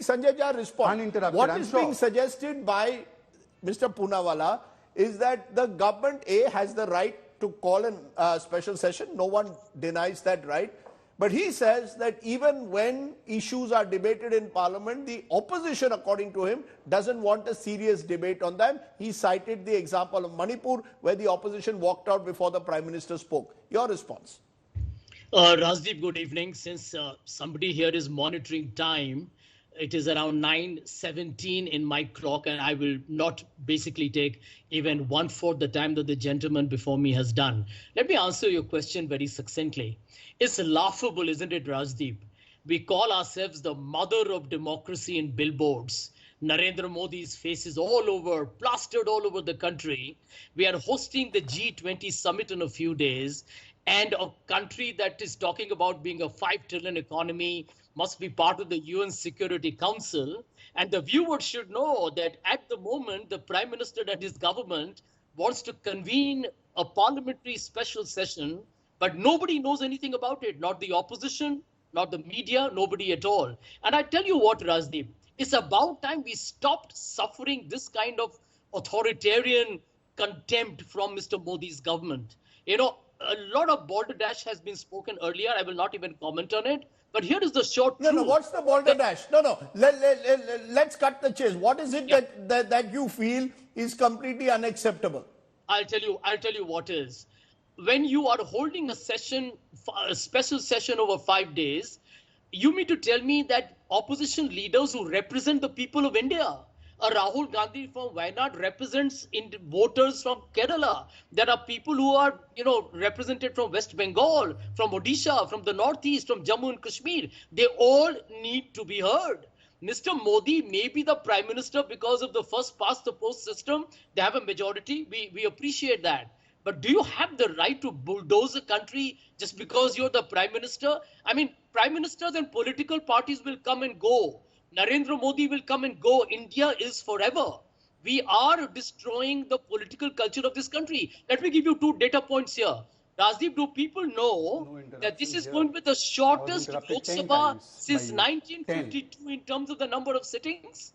Sanjay Jha respond. Uninterrupted, What I'm is sure. being suggested by Mr. Poonawalla is that the government has the right to call a special session. No one denies that right. But he says that even when issues are debated in Parliament, the opposition, according to him, doesn't want a serious debate on them. He cited the example of Manipur, where the opposition walked out before the Prime Minister spoke. Your response? Rajdeep, good evening. Since somebody here is monitoring time, it is around 9:17 in my clock, and I will not basically take even 1/4 the time that the gentleman before me has done. Let me answer your question very succinctly. It's laughable, isn't it, Rajdeep? We call ourselves the mother of democracy in billboards. Narendra Modi's face is all over, plastered all over the country. We are hosting the G20 summit in a few days, and a country that is talking about being a 5 trillion economy must be part of the UN Security Council. And the viewers should know that at the moment, the Prime Minister and his government wants to convene a parliamentary special session, but nobody knows anything about it. Not the opposition, not the media, nobody at all. And I tell you what, Rajdeep, it's about time we stopped suffering this kind of authoritarian contempt from Mr. Modi's government. You know, a lot of balderdash has been spoken earlier. I will not even comment on it. But here is the short truth. No, what's the balderdash? No. Let's cut the chase. What is it that you feel is completely unacceptable? I'll tell you what is. When you are holding a session, a special session over 5 days, you mean to tell me that opposition leaders who represent the people of India, Rahul Gandhi from Wayanad represents voters from Kerala. There are people who are, represented from West Bengal, from Odisha, from the Northeast, from Jammu and Kashmir. They all need to be heard. Mr. Modi may be the Prime Minister because of the first past the post system. They have a majority. We appreciate that. But do you have the right to bulldoze a country just because you're the Prime Minister? I mean, Prime Ministers and political parties will come and go. Narendra Modi will come and go. India is forever. We are destroying the political culture of this country. Let me give you 2 data points here. Rajdeep, do people know that this is going to be the shortest Lok Sabha since 1952 in terms of the number of sittings?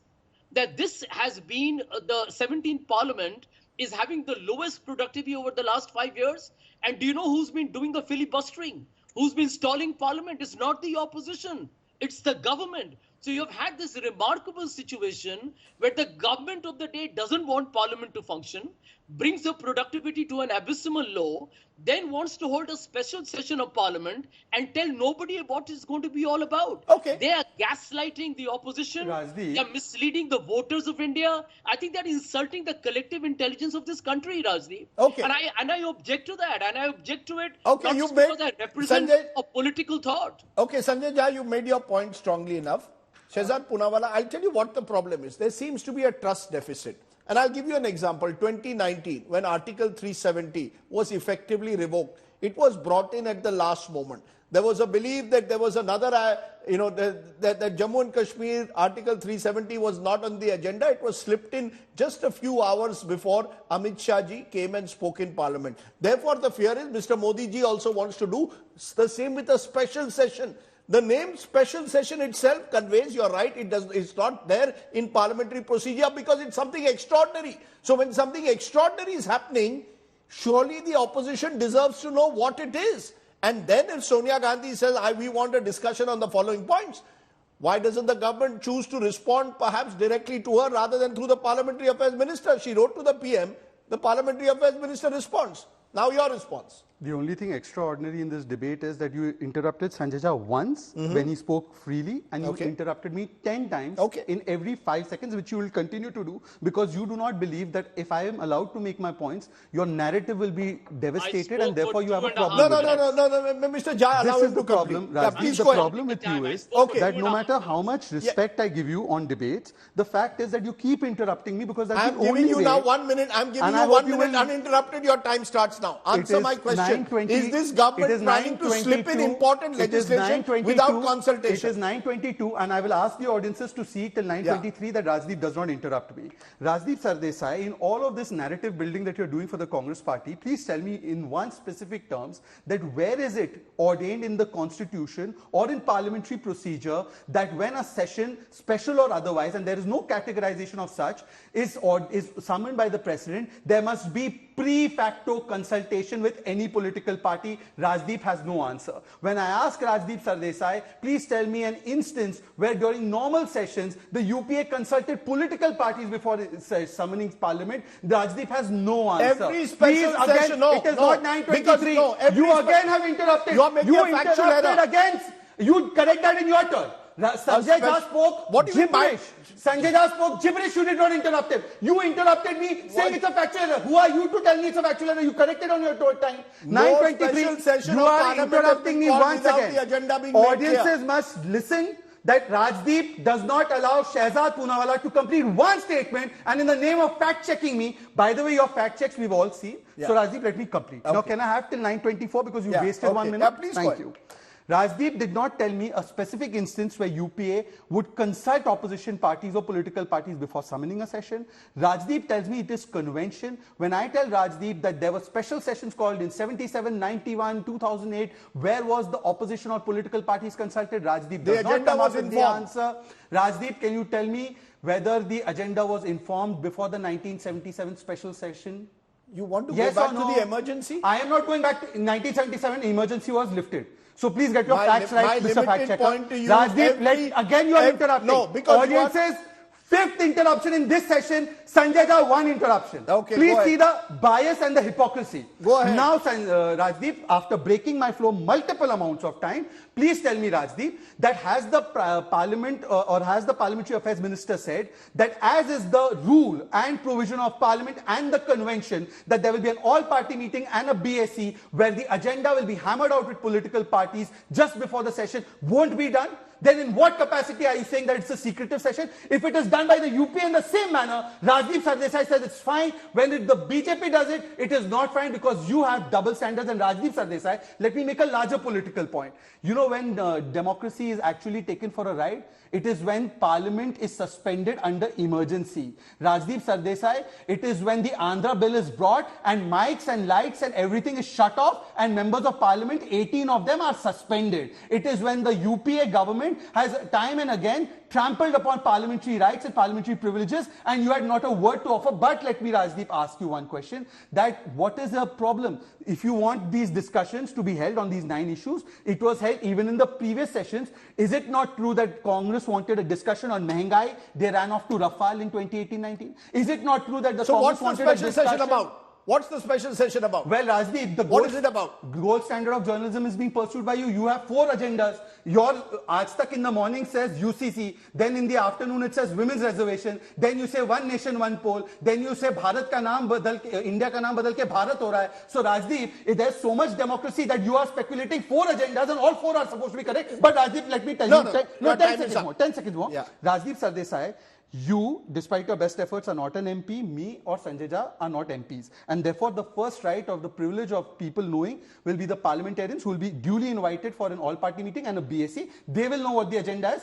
That this has been the 17th Parliament is having the lowest productivity over the last 5 years. And do you know who's been doing the filibustering? Who's been stalling Parliament? It's not the opposition. It's the government. So you have had this remarkable situation where the government of the day doesn't want Parliament to function, brings the productivity to an abysmal low, then wants to hold a special session of Parliament and tell nobody what it's going to be all about. Okay. They are gaslighting the opposition. They are misleading the voters of India. I think that is insulting the collective intelligence of this country, Rajdeep. Okay. And I object to that. And I object to it okay, not just because I represent a political thought. Okay, Sanjay Jha, you made your point strongly enough. Shehzad Poonawalla, I'll tell you what the problem is. There seems to be a trust deficit. And I'll give you an example. 2019, when Article 370 was effectively revoked, it was brought in at the last moment. There was a belief that there was another, that Jammu and Kashmir Article 370 was not on the agenda. It was slipped in just a few hours before Amit Shah ji came and spoke in Parliament. Therefore, the fear is Mr. Modi ji also wants to do the same with a special session. The name special session itself conveys, you're right, it's not there in parliamentary procedure because it's something extraordinary. So when something extraordinary is happening, surely the opposition deserves to know what it is. And then if Sonia Gandhi says, we want a discussion on the following points, why doesn't the government choose to respond perhaps directly to her rather than through the Parliamentary Affairs Minister? She wrote to the PM, the Parliamentary Affairs Minister responds. Now your response. The only thing extraordinary in this debate is that you interrupted Sanjay Jha once when he spoke freely, and you interrupted me 10 times in every 5 seconds, which you will continue to do because you do not believe that if I am allowed to make my points, your narrative will be devastated and therefore you have a problem. No, Mr. Jha, allow him to problem. Please the problem with you is that no matter how much respect I give you on debates, the fact is that you keep interrupting me because that's the only way. I'm giving you now 1 minute. I'm giving you 1 minute uninterrupted. Your time starts now. Answer my question. question. Is this government trying to slip in important legislation without consultation? It is 9:22 and I will ask the audiences to see till 9:23 that Rajdeep does not interrupt me. Rajdeep Sardesai, in all of this narrative building that you're doing for the Congress party, please tell me in one specific terms that where is it ordained in the constitution or in parliamentary procedure that when a session, special or otherwise, and there is no categorization of such, is summoned by the president, there must be pre-facto consultation with any political party. Rajdeep has no answer. When I ask Rajdeep Sardesai, please tell me an instance where during normal sessions, the UPA consulted political parties before summoning parliament. Rajdeep has no answer. Every special session, it is not 9:23. You again have interrupted. You are making a factual error. Against. You correct that in your turn. Sanjay Jha spoke gibberish. Sanjay Jha spoke gibberish. You did not interrupt him. You interrupted me saying it's a factual error. Who are you to tell me it's a factual error? You corrected on your time. 9:23. You are interrupting me once again. Audiences must listen that Rajdeep does not allow Shehzad Poonawalla to complete one statement, and in the name of fact-checking me, by the way, your fact checks we've all seen. So Rajdeep, let me complete. Now, can I have till 9:24 because you wasted 1 minute? Please Thank you. Rajdeep did not tell me a specific instance where UPA would consult opposition parties or political parties before summoning a session. Rajdeep tells me it is convention. When I tell Rajdeep that there were special sessions called in 77, 91, 2008, where was the opposition or political parties consulted? Rajdeep does not come up with the answer. Rajdeep, can you tell me whether the agenda was informed before the 1977 special session? You want to go back to the emergency? I am not going back to 1977. Emergency was lifted. So please get your facts right, Mr. Fact Checker. Rajdeep, again you are interrupting. No, because audiences, fifth interruption in this session. Sanjay Jha, one interruption. Okay, please see the bias and the hypocrisy. Go ahead. Now, Rajdeep, after breaking my flow multiple amounts of time, please tell me, Rajdeep, that has the Parliament or has the Parliamentary Affairs Minister said that as is the rule and provision of Parliament and the convention that there will be an all-party meeting and a BSc where the agenda will be hammered out with political parties just before the session won't be done? Then in what capacity are you saying that it's a secretive session? If it is done by the UP in the same manner, Rajdeep Sardesai says it's fine. When the BJP does it, it is not fine because you have double standards. And Rajdeep Sardesai, let me make a larger political point. You know when democracy is actually taken for a ride? It is when Parliament is suspended under emergency. Rajdeep Sardesai, it is when the Andhra bill is brought and mics and lights and everything is shut off and members of Parliament, 18 of them are suspended. It is when the UPA government has time and again trampled upon parliamentary rights and parliamentary privileges and you had not a word to offer. But let me, Rajdeep, ask you one question, that what is the problem? If you want these discussions to be held on these 9 issues, it was held even in the previous sessions. Is it not true that Congress wanted a discussion on Mehengai? They ran off to Rafale in 2018-19. Is it not true that the Congress wanted a discussion? So what's the special session about? What's the special session about? Well, Rajdeep, what is it about? Gold standard of journalism is being pursued by you. You have 4 agendas. Your Aaj Tak in the morning says UCC. Then in the afternoon it says women's reservation. Then you say one nation, one poll. Then you say Bharat ka naam badal ke, India ka naam badal ke Bharat ho raha hai. So Rajdeep, there's so much democracy that you are speculating 4 agendas and all 4 are supposed to be correct. But Rajdeep, let me tell you. 10 seconds more. Yeah. Rajdeep Sardesai, you, despite your best efforts, are not an MP. Me or Sanjay Jha are not MPs. And therefore, the first right of the privilege of people knowing will be the parliamentarians who will be duly invited for an all-party meeting and a BSc. They will know what the agenda is.